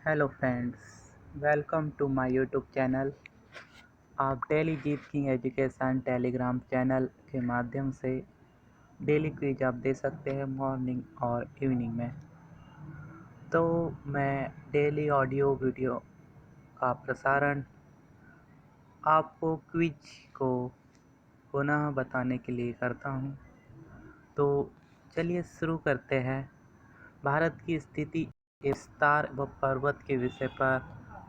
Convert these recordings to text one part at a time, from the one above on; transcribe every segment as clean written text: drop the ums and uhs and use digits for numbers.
Hello friends, welcome to my YouTube channel. आप daily Jeet king education telegram channel के माध्यम से डेली क्विज आप दे सकते हैं मॉर्निंग और इवनिंग में। तो मैं डेली ऑडियो वीडियो का प्रसारण आपको क्विज को पुनः बताने के लिए करता हूँ। तो चलिए शुरू करते हैं। भारत की स्थिति, विस्तार व पर्वत के विषय पर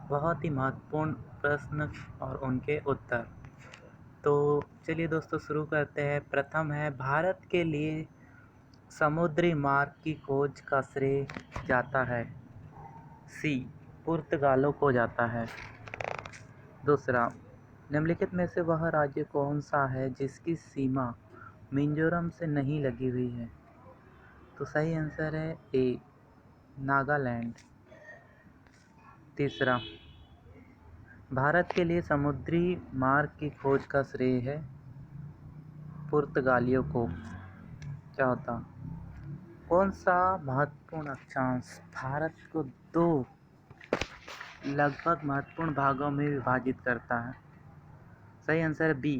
बहुत ही महत्वपूर्ण प्रश्न और उनके उत्तर। तो चलिए दोस्तों शुरू करते हैं। प्रथम है, भारत के लिए समुद्री मार्ग की खोज का श्रेय जाता है? सी, पुर्तगालों को जाता है। दूसरा, निम्नलिखित में से वह राज्य कौन सा है जिसकी सीमा मिजोरम से नहीं लगी हुई है? तो सही आंसर है ए, नागालैंड। तीसरा, भारत के लिए समुद्री मार्ग की खोज का श्रेय है पुर्तगालियों को। चौथा, कौन सा महत्वपूर्ण अक्षांश भारत को दो लगभग महत्वपूर्ण भागों में विभाजित करता है? सही आंसर है बी,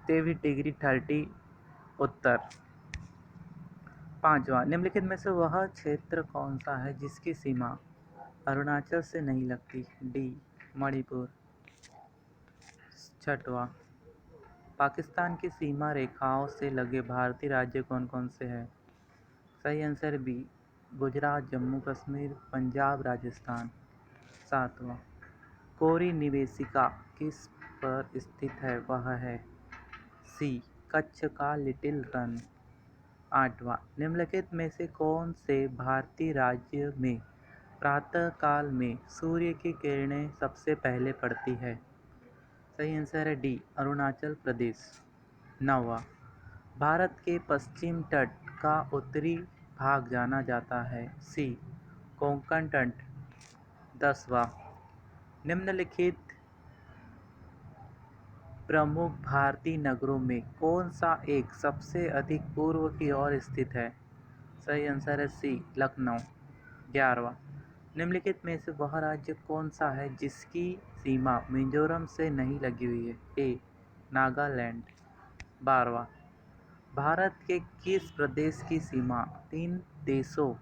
23°30 उत्तर। पांचवा, निम्नलिखित में से वह क्षेत्र कौन सा है जिसकी सीमा अरुणाचल से नहीं लगती? डी, मणिपुर। छठवां, पाकिस्तान की सीमा रेखाओं से लगे भारतीय राज्य कौन कौन से हैं? सही आंसर बी, गुजरात, जम्मू कश्मीर, पंजाब, राजस्थान। सातवां, कोरी निवेशिका किस पर स्थित है? वह है सी, कच्छ का लिटिल रन। आठवां, निम्नलिखित में से कौन से भारतीय राज्य में प्रातःकाल में सूर्य की किरणें सबसे पहले पड़ती है? सही आंसर है डी, अरुणाचल प्रदेश। नौवां, भारत के पश्चिम तट का उत्तरी भाग जाना जाता है? सी, कोंकण तट। 10वां, निम्नलिखित प्रमुख भारतीय नगरों में कौन सा एक सबसे अधिक पूर्व की ओर स्थित है? सही आंसर है सी, लखनऊ। 11वां, निम्नलिखित में से वह राज्य कौन सा है जिसकी सीमा मिजोरम से नहीं लगी हुई है? ए, नागालैंड। 12वां, भारत के किस प्रदेश की सीमा तीन देशों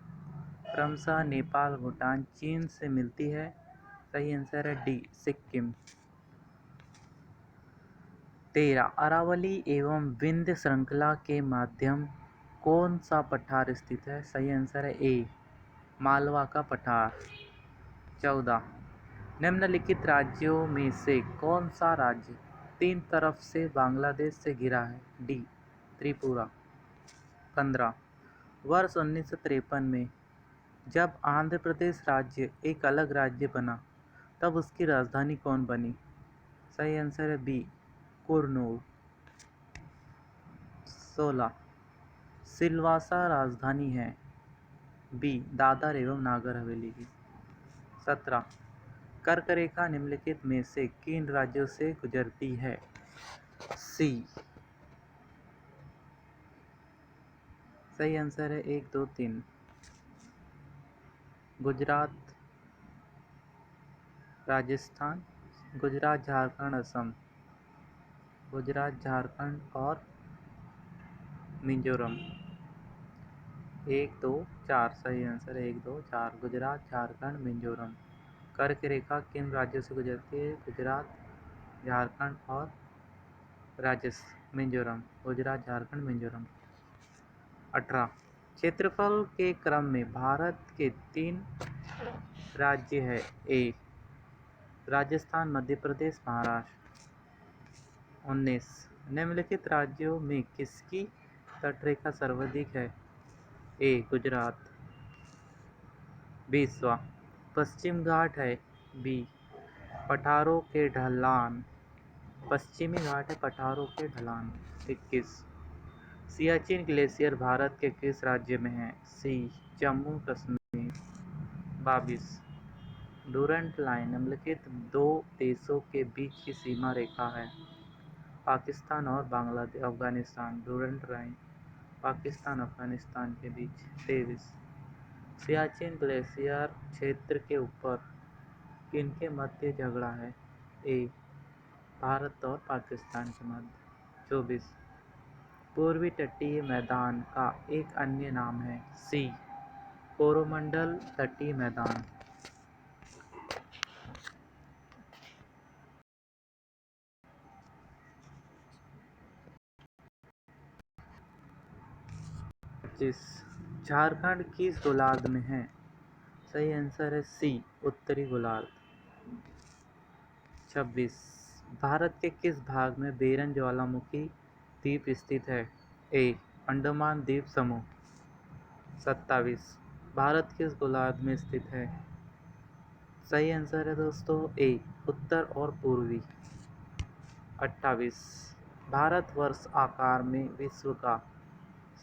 क्रमशः नेपाल, भूटान, चीन से मिलती है? सही आंसर है डी, सिक्किम। 13, अरावली एवं विंध्य श्रृंखला के माध्यम कौन सा पठार स्थित है? सही आंसर है ए, मालवा का पठार। 14, निम्नलिखित राज्यों में से कौन सा राज्य तीन तरफ से बांग्लादेश से घिरा है? डी, त्रिपुरा। 15, वर्ष 1953 में जब आंध्र प्रदेश राज्य एक अलग राज्य बना तब उसकी राजधानी कौन बनी? सही आंसर है बी, कुरनूल। 16, सिलवासा राजधानी है? बी, दादर एवं नागर हवेली की। 17, कर्क रेखा निम्नलिखित में से किन राज्यों से गुजरती है? सी, सही आंसर है 1, 2, 3, गुजरात, राजस्थान, गुजरात, झारखंड, असम। गुजरात, झारखंड और मिजोरम। 1, 2, 4 सही आंसर है 1, 2, 4, गुजरात, झारखंड, मिजोरम। कर्क रेखा किन राज्यों से गुजरती है? गुजरात, झारखंड और मिजोरम। गुजरात, झारखंड, मिजोरम। 18, क्षेत्रफल के क्रम में भारत के 3 राज्य है? ए, राजस्थान, मध्य प्रदेश, महाराष्ट्र। 19, निम्नलिखित राज्यों में किसकी तटरेखा सर्वाधिक है? ए, गुजरात। 20वां, पश्चिम घाट है? बी, पठारों के ढलान। पश्चिमी घाट है पठारों के ढलान। 21, सियाचिन ग्लेशियर भारत के किस राज्य में है? सी, जम्मू कश्मीर। 22, डूरंट लाइन निम्नलिखित दो देशों के बीच की सीमा रेखा है? पाकिस्तान और बांग्लादेश, अफगानिस्तान। डूरंट लाइन पाकिस्तान अफगानिस्तान के बीच। 23, सियाचिन ग्लेशियर क्षेत्र के ऊपर किनके मध्य झगड़ा है? ए भारत और पाकिस्तान के मध्य। 24 पूर्वी तटीय मैदान का एक अन्य नाम है? सी कोरोमंडल तटीय मैदान। 25 झारखंड किस गोलार्ध में है? सही आंसर है सी उत्तरी गोलार्ध। 26 भारत के किस भाग में बेरन ज्वालामुखी द्वीप स्थित है? ए अंडमान द्वीप समूह। 27 भारत किस गोलार्ध में स्थित है? सही आंसर है दोस्तों ए उत्तर और पूर्वी। 28 भारतवर्ष आकार में विश्व का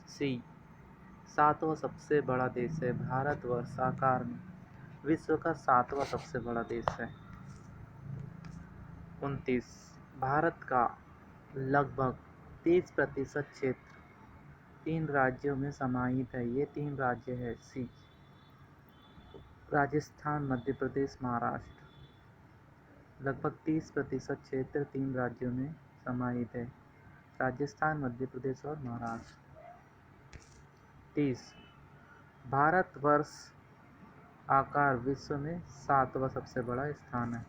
सी 7वां सबसे बड़ा देश है। भारतवर्ष आकार में विश्व का 7वां सबसे बड़ा देश है। 29 भारत का लगभग 30% क्षेत्र 3 राज्यों में समाहित है। ये 3 राज्य है। सी राजस्थान, मध्य प्रदेश, महाराष्ट्र। लगभग 30% क्षेत्र 3 राज्यों में समाहित है। राजस्थान, मध्य प्रदेश और महाराष्ट्र। 30 भारतवर्ष आकार विश्व में 7वां सबसे बड़ा स्थान है।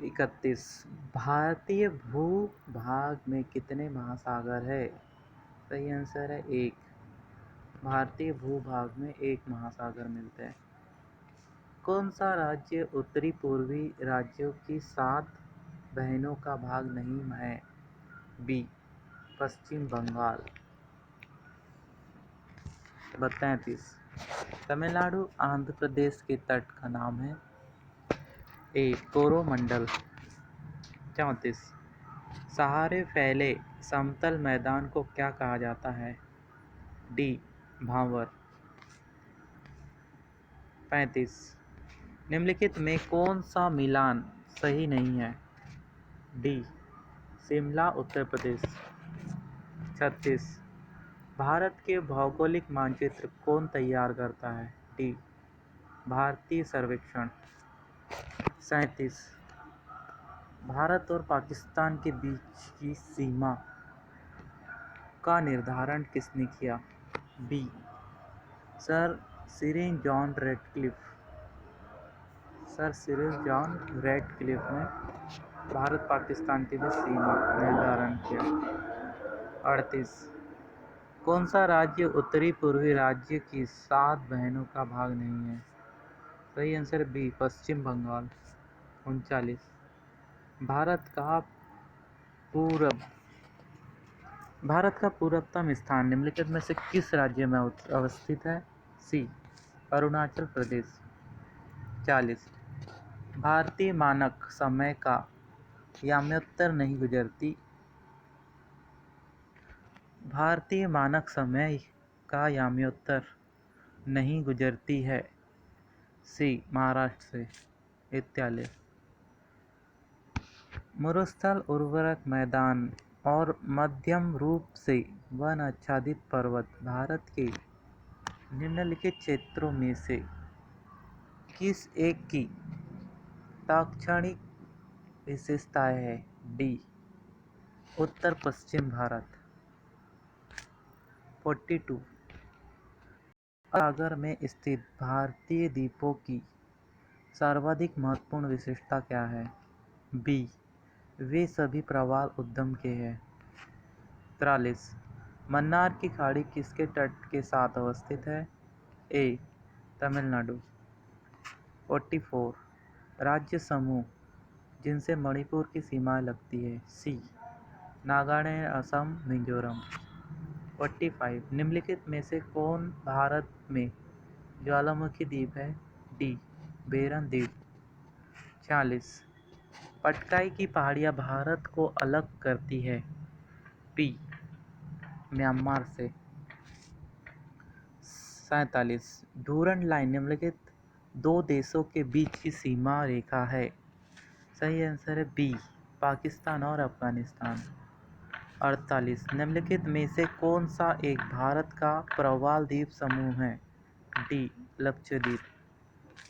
31 भारतीय भूभाग में कितने महासागर है? सही आंसर है 1। भारतीय भूभाग में 1 महासागर मिलते हैं। कौन सा राज्य उत्तरी पूर्वी राज्यों की 7 बहनों का भाग नहीं है? बी पश्चिम बंगाल। 32 तमिलनाडु आंध्र प्रदेश के तट का नाम है? ए कोरोमंडल। 34 सहारे फैले समतल मैदान को क्या कहा जाता है? डी भांवर। 35 निम्नलिखित में कौन सा मिलान सही नहीं है? डी शिमला, उत्तर प्रदेश। 36 भारत के भौगोलिक मानचित्र कौन तैयार करता है? डी भारतीय सर्वेक्षण। 37 भारत और पाकिस्तान के बीच की सीमा का निर्धारण किसने किया? B sir Cyril John Radcliffe. Sir Cyril John Radcliffe ने भारत पाकिस्तान के बीच सीमा निर्धारण किया। 38 कौन सा राज्य उत्तरी पूर्वी राज्य की 7 बहनों का भाग नहीं है? सही आंसर बी पश्चिम बंगाल। 39 भारत का पूर्वतम स्थान निम्नलिखित में से किस राज्य में अवस्थित है? सी अरुणाचल प्रदेश। 40 भारतीय मानक समय का याम्योत्तर नहीं गुजरती। भारतीय मानक समय का याम्योत्तर नहीं गुजरती है। सी महाराष्ट्र से। 41 मरुस्थल उर्वरक मैदान और मध्यम रूप से वन आच्छादित पर्वत भारत के निम्नलिखित क्षेत्रों में से किस एक की ताक्षणिक विशेषताएं है? डी उत्तर पश्चिम भारत। 42 सागर में स्थित भारतीय द्वीपों की सर्वाधिक महत्वपूर्ण विशेषता क्या है? बी वे सभी प्रवाल उद्गम के हैं। 43 मन्नार की खाड़ी किसके तट के साथ अवस्थित है? ए तमिलनाडु। 44 राज्य समूह जिनसे मणिपुर की सीमा लगती है? सी नागालैंड, असम, मिजोरम। 45 निम्नलिखित में से कौन भारत में ज्वालामुखी द्वीप है? डी बेरन द्वीप। 46 पटकाई की पहाड़ियाँ भारत को अलग करती है? बी म्यांमार से। 47 डूरंड लाइन निम्नलिखित 2 देशों के बीच की सीमा रेखा है? सही आंसर है बी पाकिस्तान और अफगानिस्तान। 48 निम्नलिखित में से कौन सा एक भारत का प्रवाल द्वीप समूह है? डी लक्षद्वीप।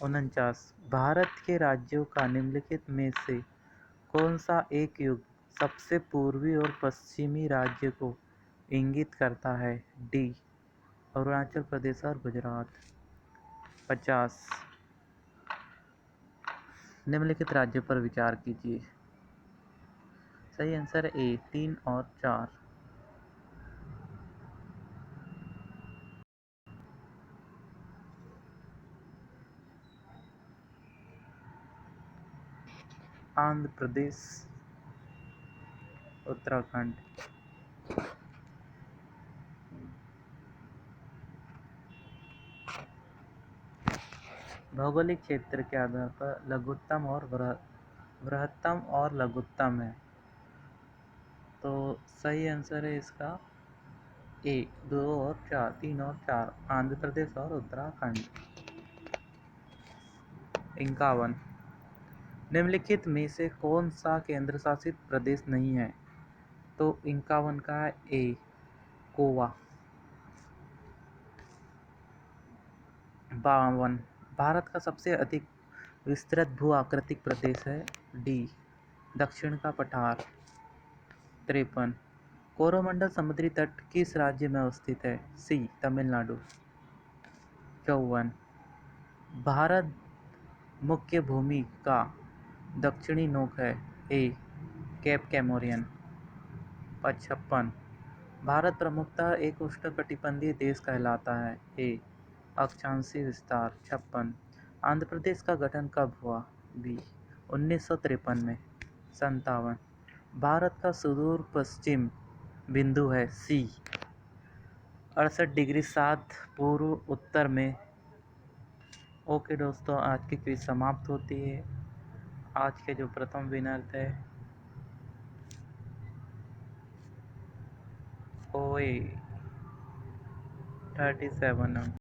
49, भारत के राज्यों का निम्नलिखित में से कौन सा एक युग सबसे पूर्वी और पश्चिमी राज्य को इंगित करता है? डी अरुणाचल प्रदेश और गुजरात। 50, निम्नलिखित राज्यों पर विचार कीजिए। सही आंसर है ए 3 और 4। आंध्र प्रदेश, उत्तराखंड। भौगोलिक क्षेत्र के आधार पर लघुत्तम और बृहत्तम और लघुत्तम है, तो सही आंसर है इसका ए 2 और 4, 3 और 4, आंध्र प्रदेश और उत्तराखंड। 51, निम्नलिखित में से कौन सा केंद्र शासित प्रदेश नहीं है? तो 51 का है ए गोवा। 52, भारत का सबसे अधिक विस्तृत भू आकृतिक प्रदेश है? डी दक्षिण का पठार। 53, कोरोमंडल समुद्री तट किस राज्य में अवस्थित है? सी तमिलनाडु। 54, भारत मुख्य भूमि का दक्षिणी नोक है? ए केप कैमोरियन। 55, भारत प्रमुखतः एक उष्णकटिबंधीय देश कहलाता है? ए अक्षांशीय विस्तार। 56, आंध्र प्रदेश का गठन कब हुआ? बी 1953 में। 57, भारत का सुदूर पश्चिम बिंदु है? सी 68 डिग्री 7 पूर्व उत्तर में। ओके दोस्तों, आज की क्विज समाप्त होती है। आज के जो प्रथम विनर थे ओए 37।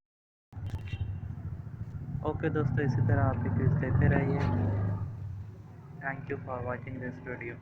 ओके दोस्तों, इसी तरह आप भी क्विज देते रहिए। Thank you for watching this video.